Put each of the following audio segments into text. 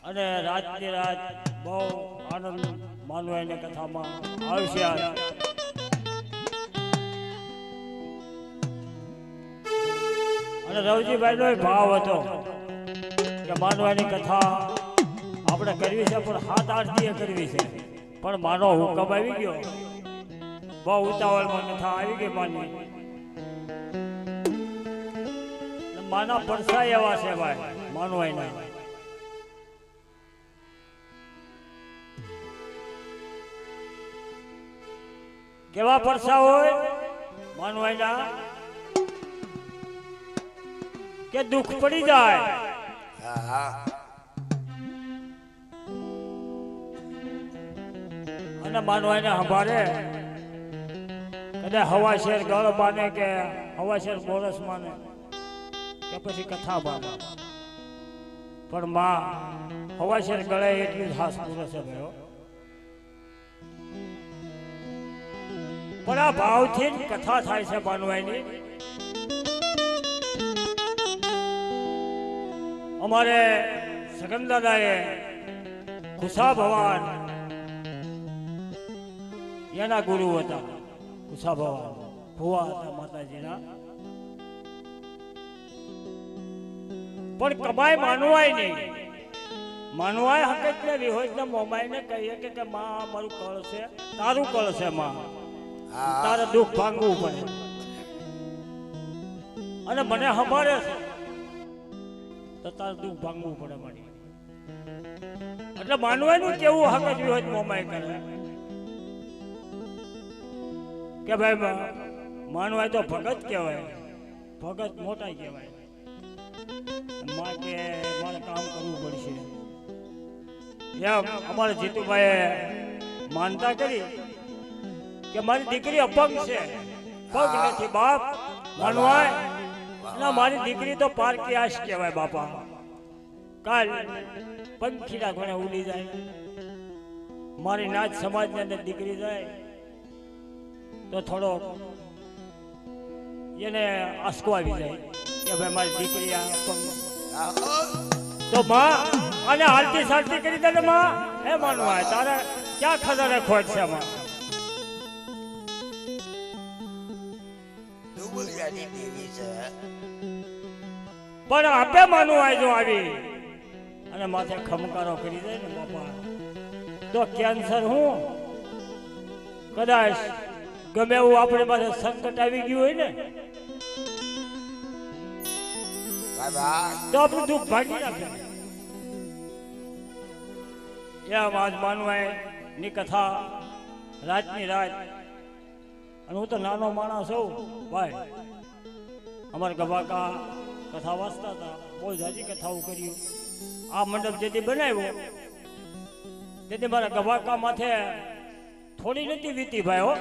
અને રાતની રાત બહુ આનંદ માનવાની કથામાં આવશે. અને રવજીભાઈ નો ભાવ હતો કે માનવાની કથા આપણે કરવી છે, પણ 7-8 દિવસ કરવી છે. પણ માનો હુકમ આવી ગયો, બહુ ઉતાવળમાં કથા આવી ગઈ માની. માના પરસાય એવા છે ભાઈ માનવાના. કેવા પરસા હોય માનવાના કે દુઃખ પડી જાય. અને માનવાને સંભાળે કદાચ હવા શેર ગળ બાને કે હવા શેર બોરસ માને કે પછી કથા બાને, પણ માં હવા શેર ગળે એટલી હાસ પૂરે છે ભાઈઓ. પણ આ ભાવથી કથા થાય છે માનવાની. અમારે સગન દાદાએ કુસા ભગવાન એના ગુરુ હતા. કુસા ભગવાન ભુવા હતા માતાજીના. પણ કમાય માનવાય નહીં. માનવાય હકીકત લેવી હોય તો મોમાઈ ને કહીએ કે માં મારું કળ છે, તારું કળ છે માં, તારે દુઃખ ભાંગવું પડે. અને મને સંભાળે છે તો તારે દુઃખ ભાંગવું પડે મારી. એટલે માનવાનું કેવું હકીકત હોય તો મોમાઈ કરે કે ભાઈ માનવાય તો ભગત કહેવાય, ભગત મોટા કહેવાય. માં કે મારે કામ કરવું પડશે. એમ અમારે જીતુભાઈએ માનતા કરી કે મારી દીકરી અપંગ છે, પગ નથી બાપ માનવાય. ના મારી દીકરી તો પારકીયાશ કહેવાય બાપા. કાલ પંખીના ઘોડે ઉડી જાય. મારી નાચ સમાજની અંદર દીકરી જાય તો થોડો એને આસકો આવી જાય કે ભાઈ મારી દીકરી આ અપંગ. તો માં અને હાલતી સાલતી કરી દે માં. હે માનવાય તારે ક્યાં ખજાને ખોટ છે માં? પણ આપે માનવાય જો આવી અને માથે ખમકારો કરી દે ને બાપા તો કેન્સર હું કદાચ ગમે એવું આપણે પાસે સંકટ આવી ગયું હોય ને તો આપણું દુઃખ ભાગી નાખે. એમ આજ માનવાય ની કથા રાતની રાત. અને હું તો નાનો માણસ હોઉં ભાઈ. અમારા ગભાકા કથા વાંચતા હતા, બહુ જાજી કથાઓ કર્યું. આ મંડપ જેથી બનાવ્યો તેથી મારા ગભાકા માથે થોડી નથી વીતી ભાઈ હો.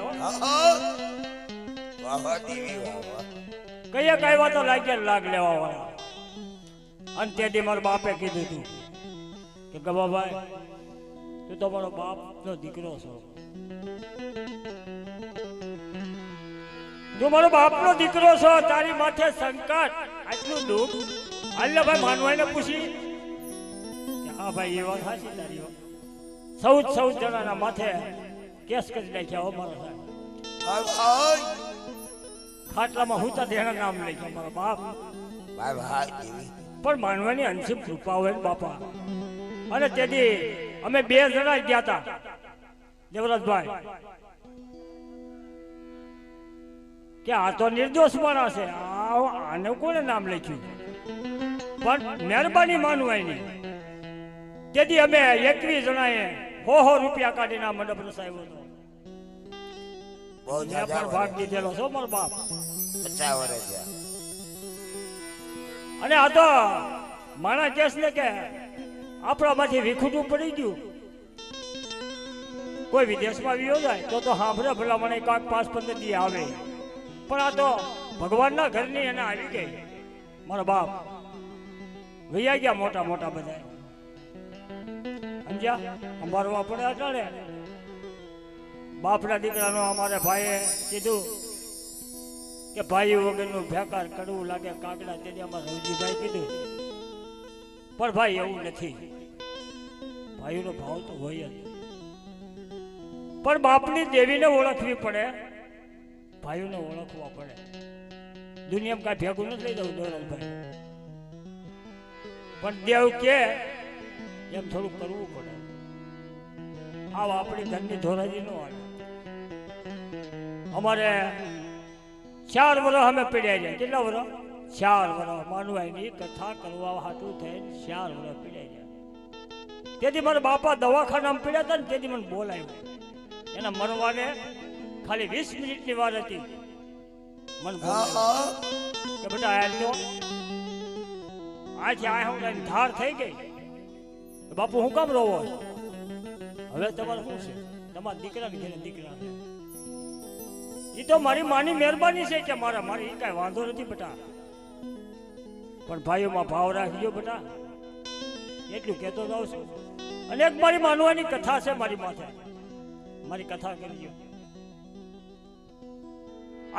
કયા કઈ તો લાગ્યા લાગ લેવા વાળા. અને તેથી મારા બાપે કીધું હતું કે ગભાભાઈ તું તો મારો બાપ નો દીકરો છો, તું મારો બાપનો દીકરો છો, તારી માથે સંકટ આટલું દુઃખ. હાલ ભાઈ માનવાને પૂછી કે હા ભાઈ એ વાત સાચી તારી. 14 જણાના માથે કેસ કરી નાખ્યા હો મારા સાહેબ. ખાટલામાં હું તો તેના નામ લખ્યા મારા બાપ. પણ માનવાની અંશિમ કૃપા હોય બાપા. અને તેથી અમે 2 જણા ગયા હતા દેવરાજભાઈ કે આ તો નિર્દોષ માણસ છે, આને કોને નામ લખ્યું? પણ મહેરબાની માનવાની. તેથી અમે 21 જણાએ 100 રૂપિયા કાઢીને આ મંડપ રસાયો હતો. પણ ભાગ દીધેલો છો મારો બાપ. 50 વર્ષ. અને આ તો માણા કેસ ને કે આપણામાંથી વિખૂટું પડી ગયું. કોઈ વિદેશમાં વિયો જાય તો સાંભળે ભલા મને કાંક 5-15 દી આવે. પણ આ તો ભગવાનના ઘરની એને આવી ગઈ. મારા બાપ વૈયા ગયા મોટા મોટા બધા. સમજ્યા? અંબારવા પડે અટાડે. બાપના દીકરાનો અમારે ભાઈએ કીધું કે ભાઈ વગરનું ભેકાર કડવું લાગે કાગડા. તેથી અમારે રવજીભાઈ કીધું પણ ભાઈ એવું નથી. ભાઈનો ભાવ તો હોય જ, પણ બાપની દેવીને ઓળખવી પડે, ભાઈઓને ઓળખવા પડે. દુનિયામાં કાંઈ ભેગું નથી લઈ દઉં દોરલભાઈ, પણ દેવ કે એમ થોડું કરવું પડે. આવ આપણી ઘરની ધોરાજી નો આવે. અમારે 4 વર્ષ અમે પીડ્યા છે. કેટલા વર્ષ? 4 વર્ષ. માનવાઈની કથા કરવા હાટું થઈને 4 વર્ષ પીડ્યા છે. તેથી મારા બાપા દવાખાનામાં પીડ્યા હતા ને તેથી મને બોલાવ્યો. એના મરવાને ખાલી 20 મિનિટની વાર હતી. મને કે બેટા આયા તો આજે આ હું ધાર થઈ ગઈ. બાપુ હું કામ રોવો? હવે તમારે શું છે? તમારા દીકરાને ઘરે દીકરા છે. એ તો મારી માની મહેરબાની છે કે મારી કઈ વાંધો નથી બેટા, પણ ભાઈઓમાં ભાવ રાખજો બેટા, એટલું કહેતો જાઉં છું. અને એક મારી માનવાની કથા છે મારી માથે, મારી કથા કરજો.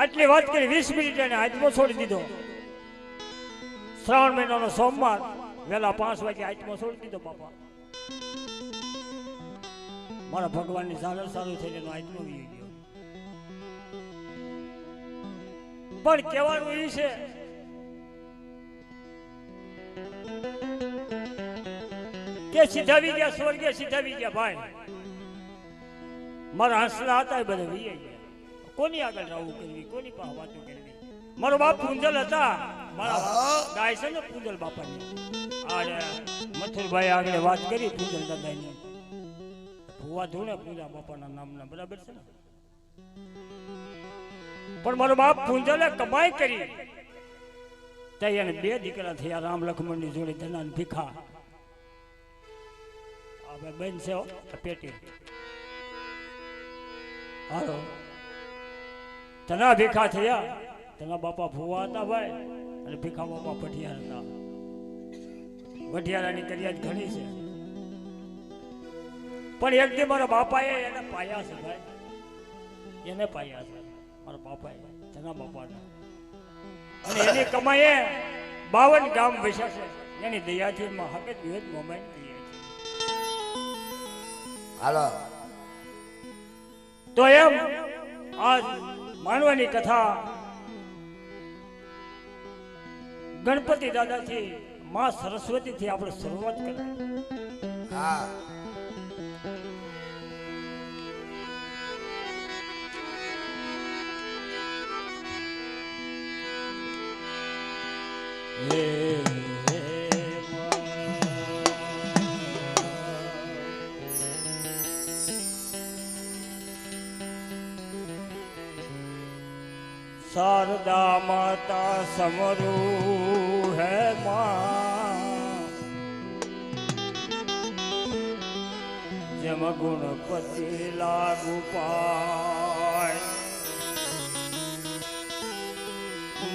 આટલી વાત કરી 20 મિનિટ એને આત્મો છોડી દીધો. શ્રાવણ મહિનાનો સોમવાર વહેલા 5 વાગે આત્મો છોડી દીધો બાપા. મારા ભગવાનની ઝાલર સારું થઈને એનો આત્મો વી ગયો. પણ કહેવાનું એ છે કે સીધાવી ગયા સ્વર્ગે, સીધાવી ગયા ભાઈ. મારા હંસલા હતા એ બધા વી ગયા. કોની આગળ રાવું કરવી, કોની પાસે વાતો કરવી. મારો બાપ પૂંજલ હતા, મારા ગાય છે ને પૂંજલ બાપાની. આ મથુરભાઈ આગળ વાત કરી પૂંજલ દાદાની. ભુવા ધૂણે પૂજા બાપાના નામના, બરાબર છે ને. પણ મારો બાપ પૂંજલે કમાઈ કરી ત્યાં એને 2 દીકરા થયા, રામ લક્ષ્મણ ની જોડે ધનાન ભીખા. હવે બેન છે પેટી. હાલો ધના ભીખા થયા. ધના બાપા ભુવા હતા ભાઈ, અને ભીખા બાપા ભઠિયાર હતા. ભઠિયારાની કરિયાત ઘણી છે, પણ એક દી મારા બાપાએ એને પાયા છે ભાઈ, એને પાયા છે મારા બાપાએ, ધના બાપાના. અને એની કમાઈએ 52 ગામ વસ્યા છે. એની દયાથી માં હકત વિવેક મોમેન્ટ કહીએ છે. હાલો તો એમ આજ માનવાની કથા ગણપતિ દાદાથી, માં સરસ્વતીથી આપણે શરૂઆત કરીએ. હા शारदा माता समरू है मां, जम गुणपति लागू पाय.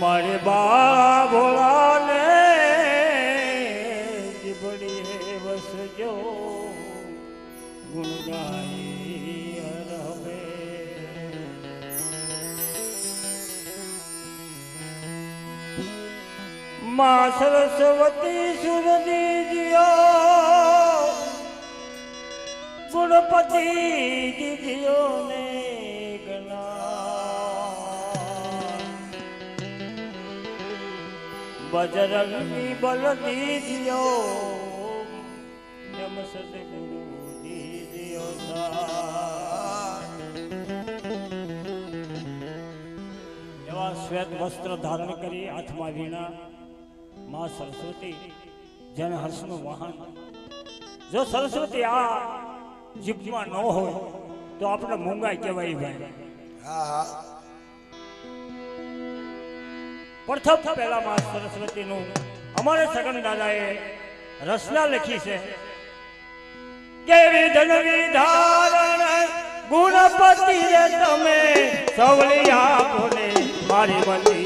मारे बा भोला ने बड़ी है बस जो गुण गाई रहे. माँ सरस्वती सुर दीजियो, गुणपति दीजियो ने गना, बजरंगी बल दीजियो, यम सतगुरु दीजियो एवा श्वेत वस्त्र धारण करी हाथमा वीणा. मां सरस्वती जन हर्षનું વાહન. જો સરસ્વતી આ જીભમાં ન હોય તો આપણે મૂંગાઈ કહેવાય ભાઈ. પ્રથમ પહેલા માં સરસ્વતીનું અમારે સગન દાદાએ રચના લખી છે કે વિધન વિધારણ ગુણપતિ રે તમે સવલી આપોને મારી બલી.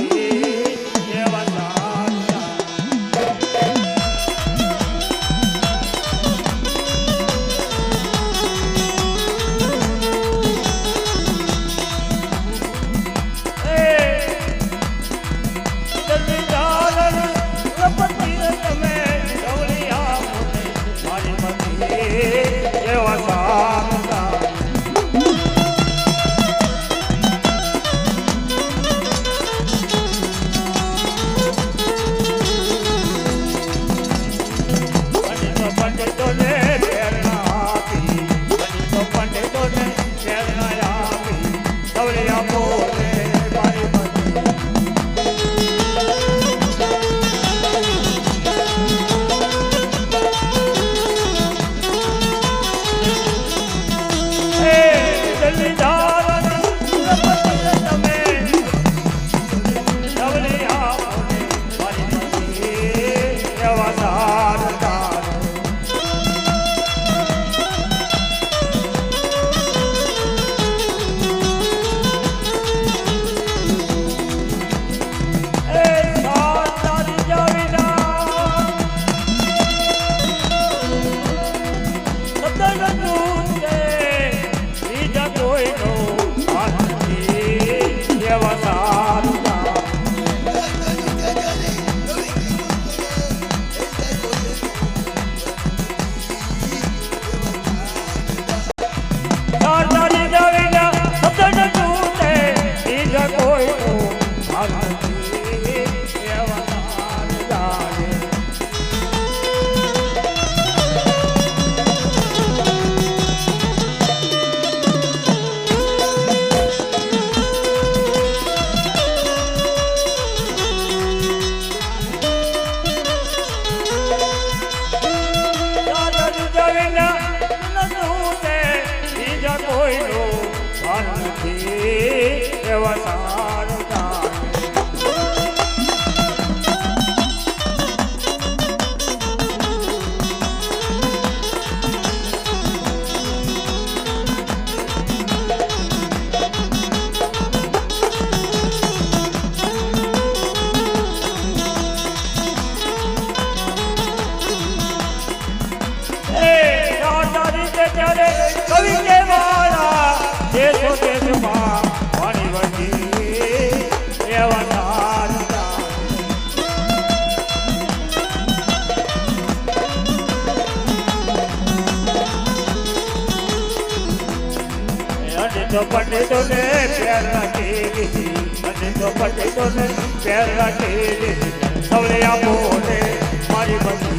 Hey કવિ કે વાળા દેશો દેશમાં પાણી વધી એવા નારદા તો પંડિતો ને પ્યાર રાખી દીધી તો પંડિતો ને પ્યાર રાખી દીધી સૌને આપો ને મારી બધી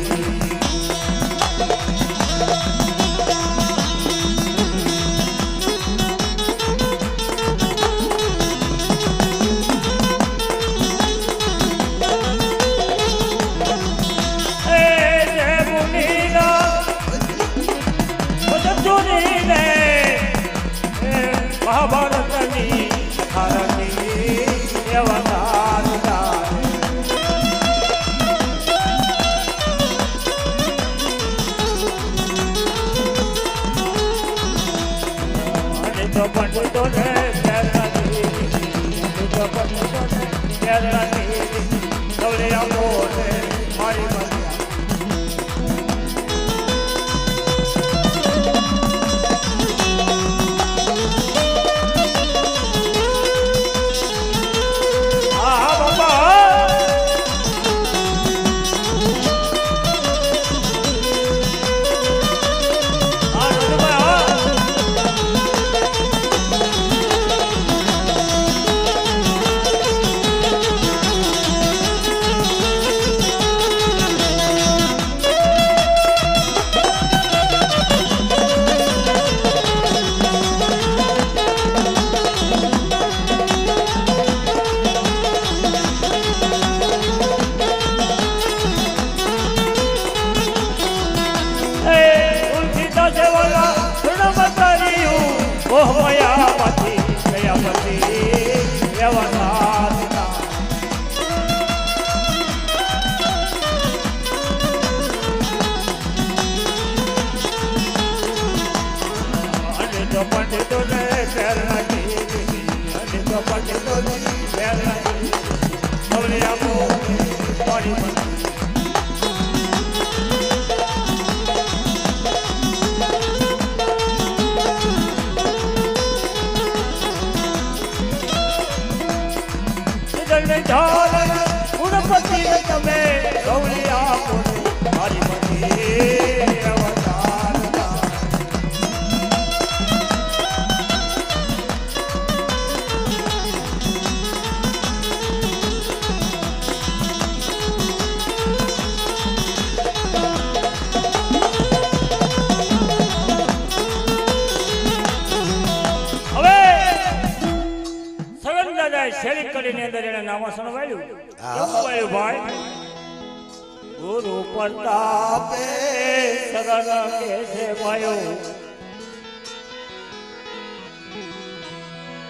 મહાભારતની ખારતી એવા નારદા અને તો પંડિતોને પહેલાથી તો પંડિતોને પહેલાથી સૌને આપો ને મારી મજા ગુણપતિ તમે ગૌરી આપો મારી મતી અવતાર શેરી કરીને અંદર એને નામાસણ વાળ્યું કેવું વાળ્યું ભાઈ ગુરુ પ્રતાપે સગા કે છે ભાઈઓ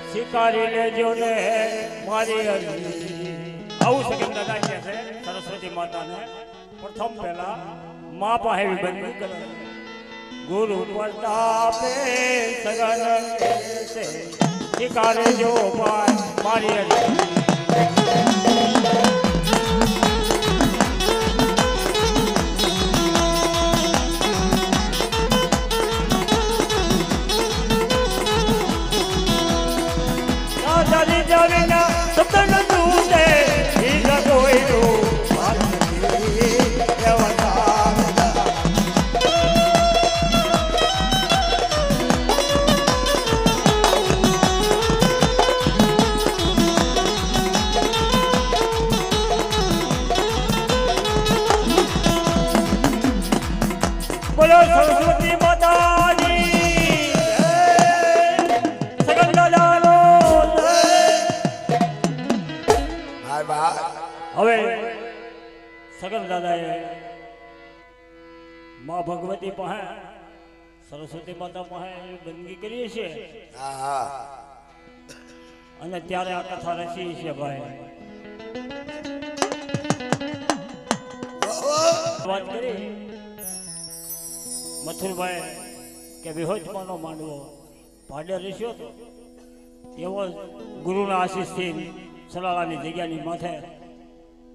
સ્વીકારી લેજો ને મારી આવું સગન દાદા કહે છે સરસ્વતી માતાને પ્રથમ પહેલા મા પાસે બંધ કરે ગુરુ પ્રતાપે સગા કે છે સ્વીકારે જો મારી જાની જાવીના સતન દૂતે ઈગ કોઈ બોલો સરસ્વતી માતાજી સગન દાદાનો હવે સગન દાદાએ માં ભગવતી પાસે સરસ્વતી માતા પાસે બંદગી કરી છે અને ત્યારે આ કથા રચી છે ભાઈ વાત કરી મથુરભાઈ કે વિહોજમાનો માંડવો ભાડે રસ્યો તો એવો ગુરુના આશીષથી સલાલાની જગ્યાની માથે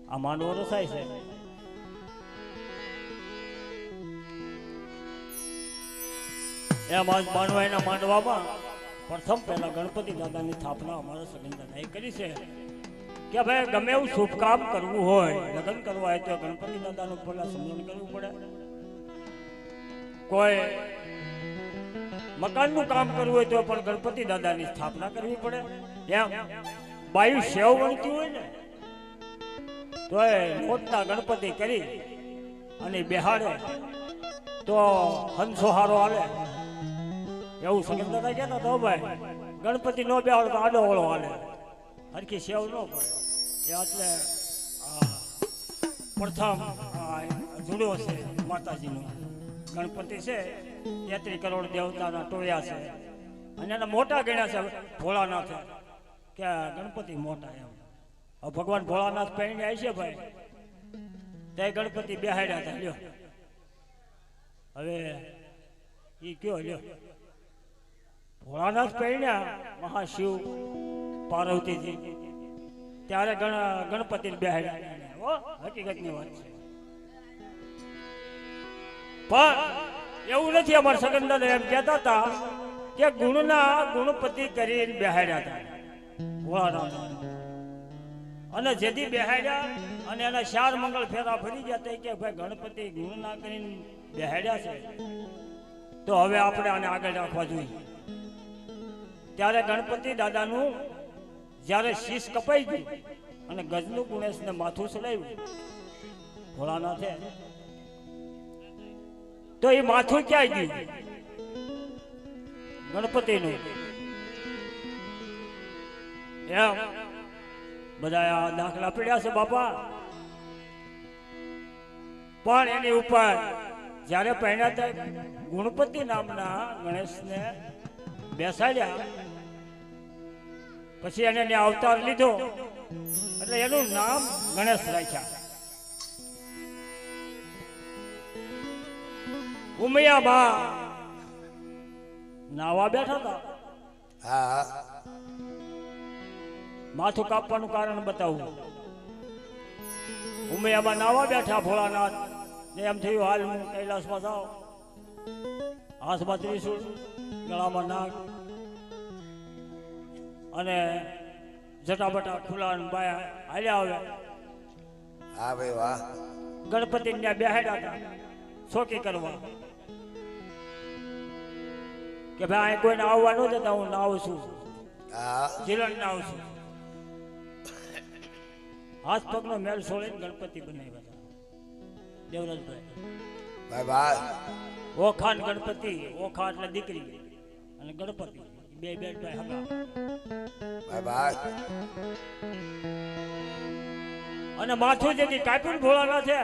આ માંડવો રસાય છે એમ આજ માનવાના માંડવામાં પ્રથમ પહેલા ગણપતિ દાદાની સ્થાપના અમારા સગન દાદાએ કરી છે કે ભાઈ ગમે એવું શુભ કામ કરવું હોય, લગ્ન કરવા હોય તો ગણપતિ દાદાનું પહેલા સમજણ કરવું પડે. કોઈ મકાનનું કામ કરવું હોય તો પણ ગણપતિ દાદાની સ્થાપના કરવી પડે. એમ બાયુ સેવ બનતી હોય ને તો એ મોટા ગણપતિ કરી અને બેહાડે તો હંસો હારો હાલે એવું સગન દાદા કહેતા તો ભાઈ ગણપતિ નો બેહાડો તો આડો વળો હાલે, હરખી સેવ ન પડે. એટલે પ્રથમ જુડો છે માતાજીનો ગણપતિ છે, 33 કરોડ દેવતાના ટોયા છે અને એના મોટા ગણ્યા છે ભોળાનાથ કે ગણપતિ મોટા. એમ ભગવાન ભોળાનાથ પહેરીને આવી છે ભાઈ તે ગણપતિ બેહાડ્યા હતા. લ્યો હવે એ કયો લ્યો ભોળાનાથ પહેર્યા મહાશિવ પાર્વતીજી ત્યારે ગણપતિ બેહાડ્યા. હકીકતની વાત છે. પણ એવું નથી. અમારા સગન દાદા એમ કહેતા હતા કે ગુણના ગુણપતિ કરીને બેહાડ્યા હતા ભોળાનાથ. અને જેથી બેહાડ્યા અને એના 4 મંગળ ફેરા ફરી ગયા કે ભાઈ ગણપતિ ગુણના કરીને બેહાડ્યા છે તો હવે આપણે આને આગળ રાખવા જોઈએ. ત્યારે ગણપતિ દાદાનું જ્યારે શીશ કપાઈ ગયું અને ગજનું ગુણેશને માથું ચડાવ્યું ભોળાનાથે તો એ માથું ક્યાં ગયું ગણપતિનું. એમ બધા દાખલા પડ્યા છે બાપા. પણ એની ઉપર જ્યારે પહેર્યા ગુણપતિ નામના ગણેશને બેસાડ્યા પછી એને અવતાર લીધો એટલે એનું નામ ગણેશ રાખ્યા. ઉમિયાબા નાવા બેઠા હતા. માથું કાપવાનું કારણ બતાવું. ઉમિયાબા નાવા બેઠા ભોળાનાથ ને એમ થયું હાલ હું કૈલાસમાં જાઉં. હાથમાં ત્રિશૂળ, ગળામાં નાગ અને જટાબટા ખુલ્લા બાયા હાલ્યા આવે. હા ભાઈ વાહ. ગણપતિ ત્યાં બેહાડ્યા હતા શોકી કરવા કે ભાઈ કોઈને આવવા ન દેતા, હું નાવું છું, જીલણ નાવ છું. હાથ પગનો મેલ છોડીને ગણપતિ બનાવ્યા હતા દેવરાજભાઈ. ભાઈ ભાઈ ઓખાન ગણપતિ, ઓખા એટલે દીકરી અને ગણપતિ બે બેન ભાઈ હગા. ભાઈ ભાઈ અને માથું જેથી કાપ્યું ભોળાનાથ છે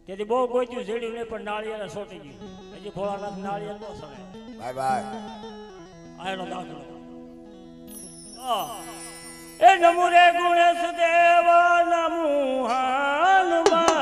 તેથી બહુ ગોચ્યું જેડ્યું નહીં પણ નાળિયેર સોટી ગયું. હજી ભોળાનાથ નાળિયેર ન સડે. ભાઈ ભાઈ આ એનો દાખલો. એ નમો રે ગુણેશ દેવ નમો હનુમંતા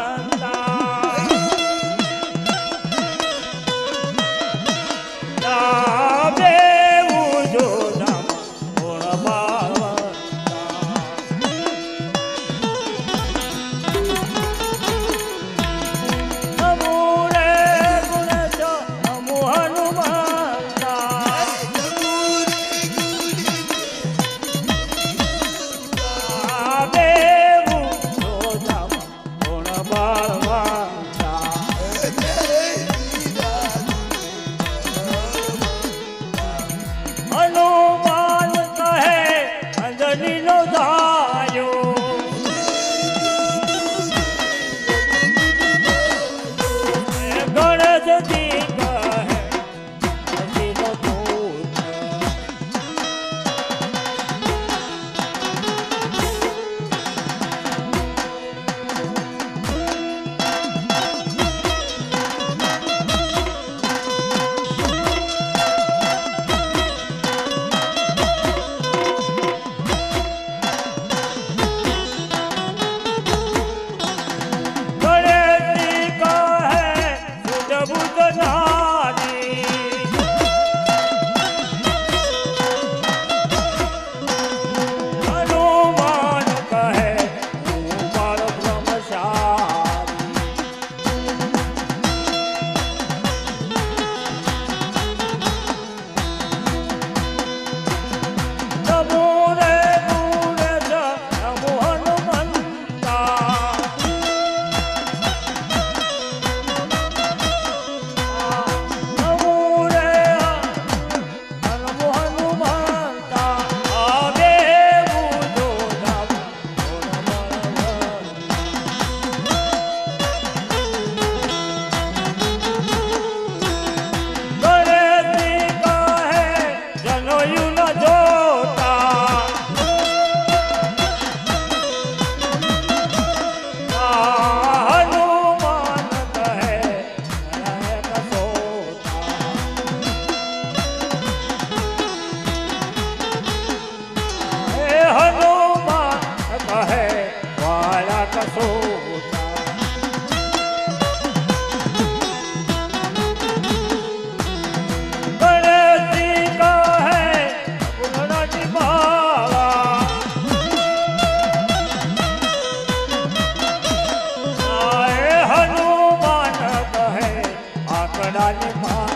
કડાની માં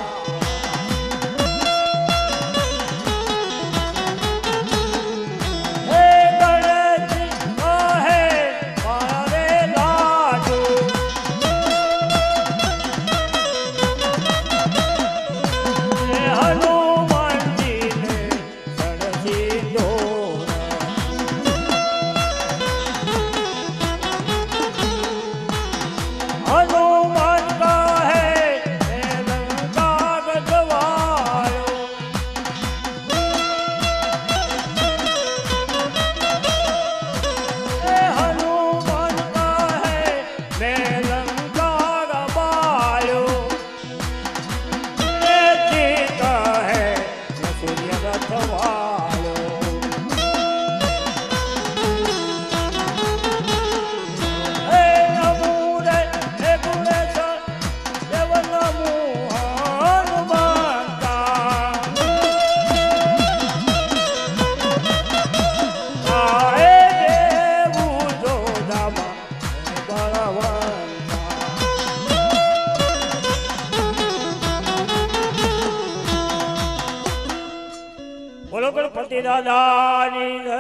બોલો ગણપતિ દાદાની જય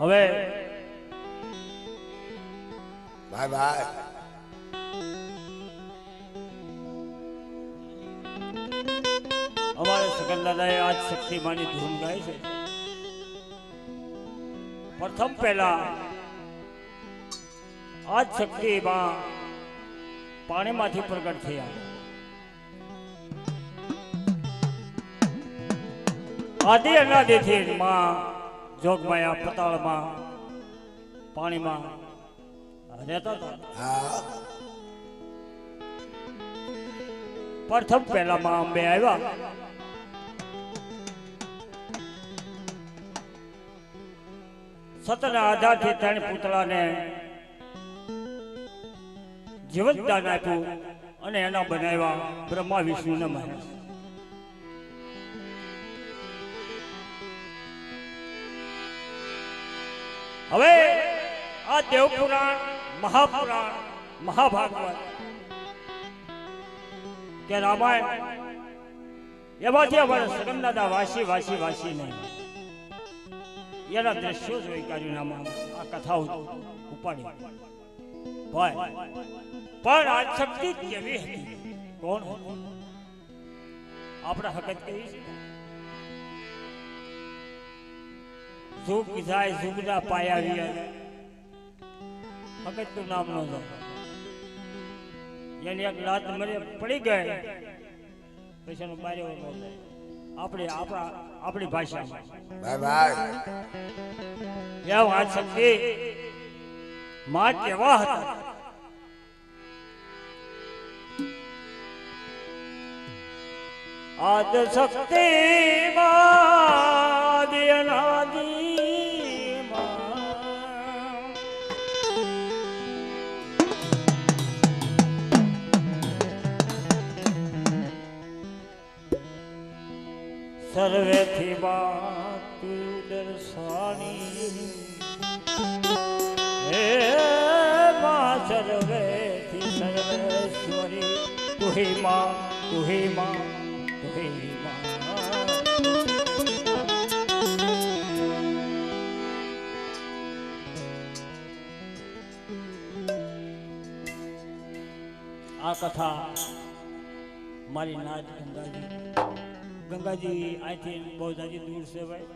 હવે બાય બાય અમારે સગન દાદાએ આજ શક્તિમાની ધૂન ગાય છે. પ્રથમ પહેલા આજ શક્તિમાં પાણીમાંથી પ્રગટ થયા. આદિ અનાદિથી માં જોગમાયા પતાળમાં પાણીમાં રહેતા હતા. હા પ્રથમ પહેલામાં અંબે આવ્યા. સતના આધારથી ત્રણ પુતળાને જીવન દાન આપ્યું અને એના બનાવ્યા બ્રહ્મા વિષ્ણુ ને મહેશ. હવે આ દેવપુરાણ, મહાપુરાણ, મહાભાગવત કે રામાયણ એમાંથી અમારે સગનદાદા વાસી વાસી વાસી નહીં એના દ્રશ્યો જોઈ કાઢ્યું. આ કથાઓ ઉપાડી ભાઈ પણ આ શક્તિ કેવી હતી? કોણ આપણે હકત કરી છે? ઝુક જાય ઝુકના પાયા હકત તું નામ નો એની એક લાત મરે પડી ગઈ પછી એનો બારે આપણી ભાષામાં બાય બાય એમ આ શક્તિ માં કેવા હતા? આદ શક્તિ માં સર્વેથી બાત દર્શાની હે માં સર્વેથી સર્વેશ્વરી તુહી માં તુહી માં તુહી માં. આ કથા મારી નાત ગંગાજી અહીંથી બહુ જાજી દૂર છે ભાઈ.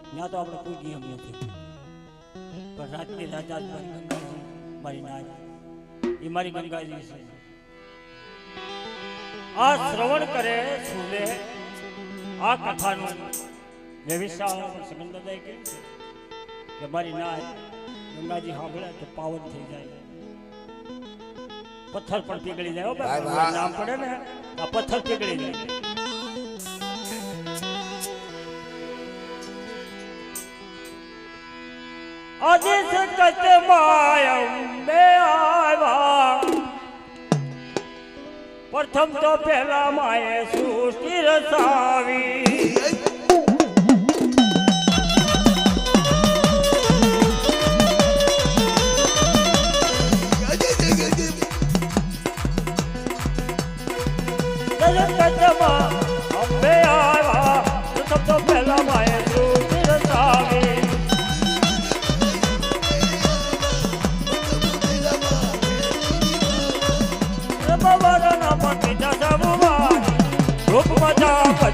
ત્યાં તો આપણે કોઈ નિયમ નથી પણ રાતની રાજા મારી ગંગાજી મારી નાત એ મારી ગંગાજી છે. આ શ્રવણ કરે સુને આ કથાનું જે વિશાળ સંબંધદાય કહ્યું છે કે મારી નાય ગંગાજી સાંભળે તો પાવન થઈ જાય, પથ્થર પણ પીગળી જાય. નામ પડે ને આ પથ્થર પીગળી જાય. આદેશ કચમાય અંબે આવ્યા, પ્રથમ તો પહેલા માએ સૃષ્ટિ રચાવી. અંબે આવ્યા, પ્રથમ તો પહેલા માએ સૃષ્ટિ રચાવી.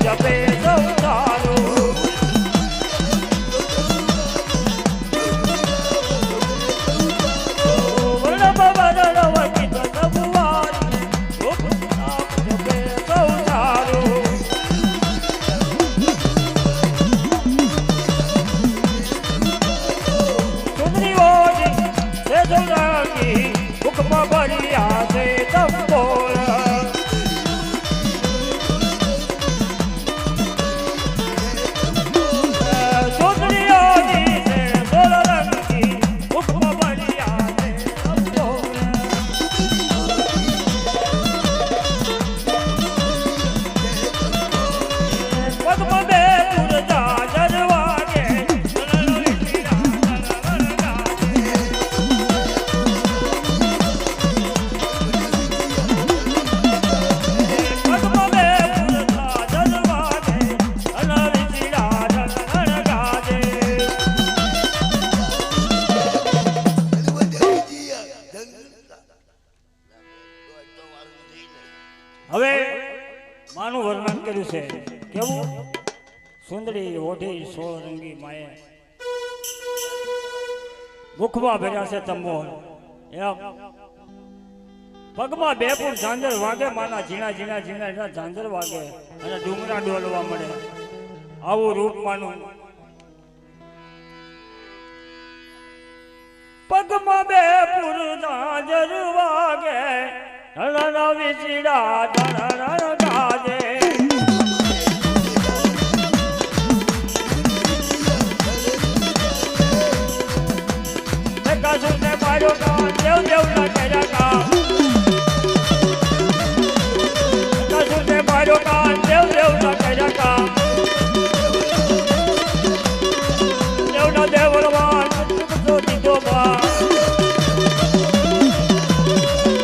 જપે સંસારું મુખમાં ભર્યા છે તંબોળ. હવે માનું વર્ણન કર્યું છે કેવું? સુંદરી ઓઢી સોરંગી માએ મુખમાં ભર્યા છે તંબોળ. પગમાં બે ફૂટ ઝાંઝર વાગે, માના ઝીણા ઝીણા ઝીણા ઝાંઝર વાગે અને ડુંગરા ડોલવા મળે. આવું રૂપ માનું. પગમાં બે ફૂટ ઝાંઝર વાગે, ઢળના વિચીડા ઢળના ગાજે. કાસુને માર્યો કાન દેવ દેવ ના કર્યા કામ. કાસુને માર્યો કાન દેવ દેવ ના કર્યા કામ. દેવના દેવળવાન તો દીધો બા.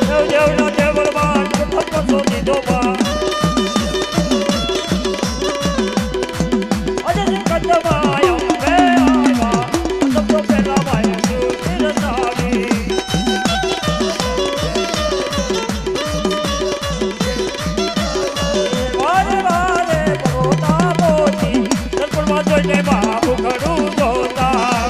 દેવ દેવના દેવળવાન તો દીધો બા. અજે કદમાય અંબે આવ્યા, તો પેલા માય બાબુ ઘડું જોતા.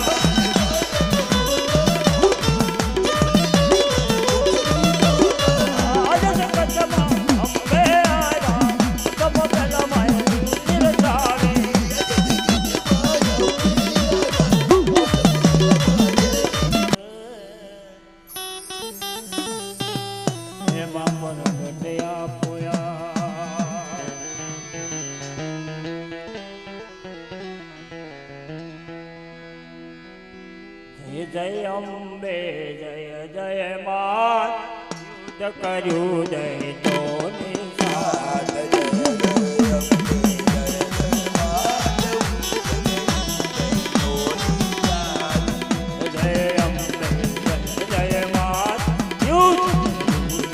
આજે જગતમાં અંબે આવ્યા, તમ પહેલા માય નિરજાવી. એમાં પણ ઘટ્યા પોયા. જય અંબે જય જય માત, યુદ્ધ કર્યું જય તો નિષાદ. જય અંબે જય જય માત, યુદ્ધ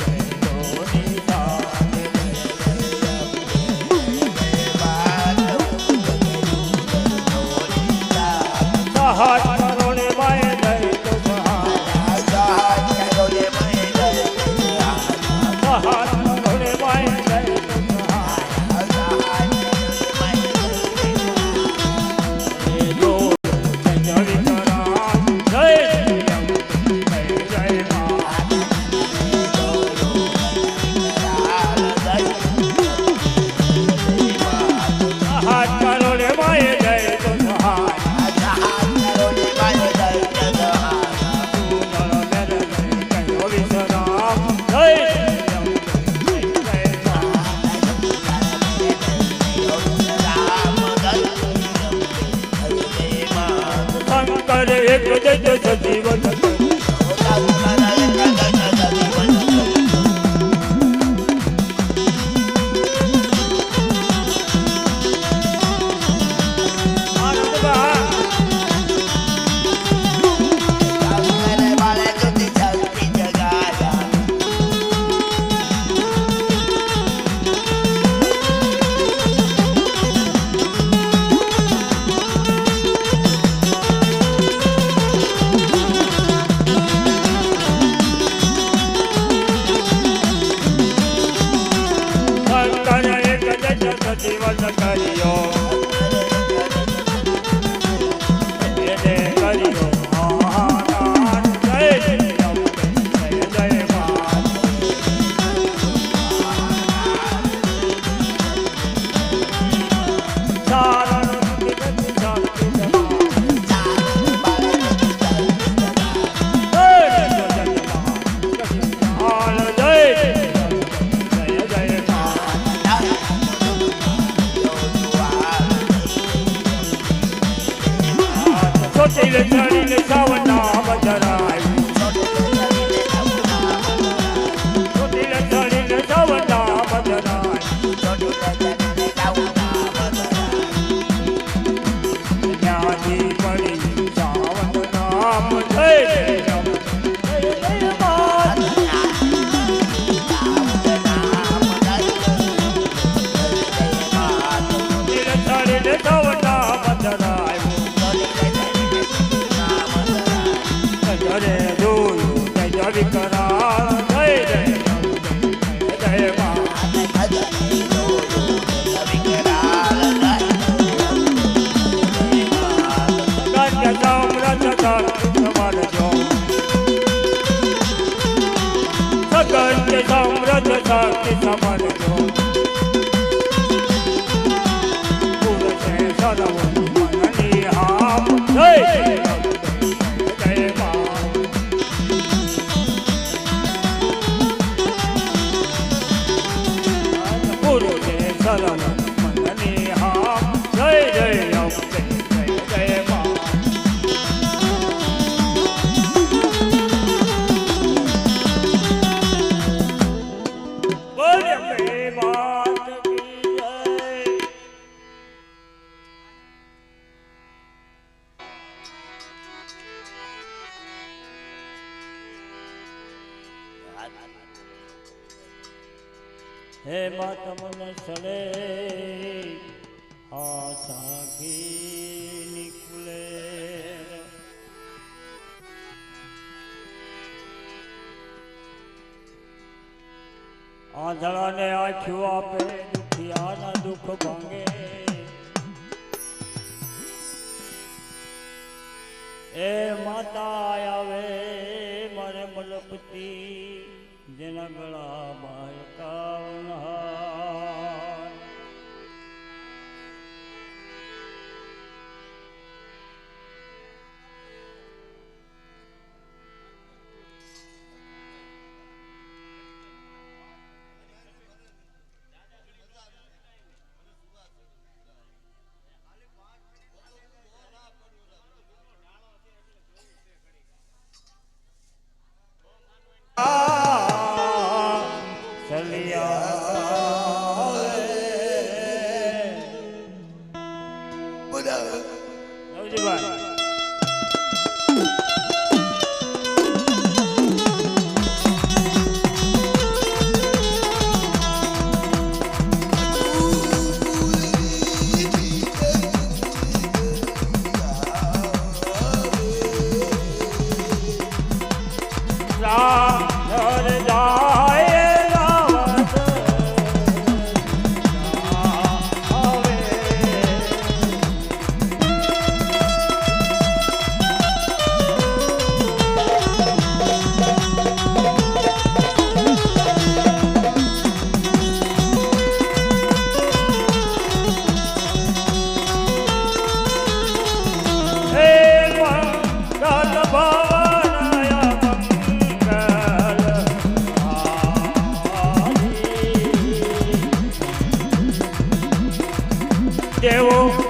જય તો નિષાદ. સહાય કરોને માય હાથ ભોળે માય જય હાથ કરો રે માએ જય તો સહાય એક જય સજીવન જીવન કર્યો એને કર્યો આનંદ જય જય જય માત સારણ શાંતિ ચોટીલે ચડીને સાવના બજરાયું ચોટીલે ચડીને સાવના બજરાયું ત્યાંથી પડી સાવન નામ જય જય જય માત ચોટીલે ચડીને સાવના બજરાયું જરે જોયું જય જય વિકરાળ જય જય જય માત સગન સામ્રાજ્ય શક્તિ સમરજો પુરુષે સદવ મનની હામ જય જય માત પુરુષે સદવ મનની હામ જય જય જય જય માત હે માત મને સલે આ સાખી નિકુલે આંધળાને આંખ્યું આપે દુખિયાના દુઃખ ભાંગે એ માતા આવે મારે મલપતી જેના ગળા બાળકા આવ્યો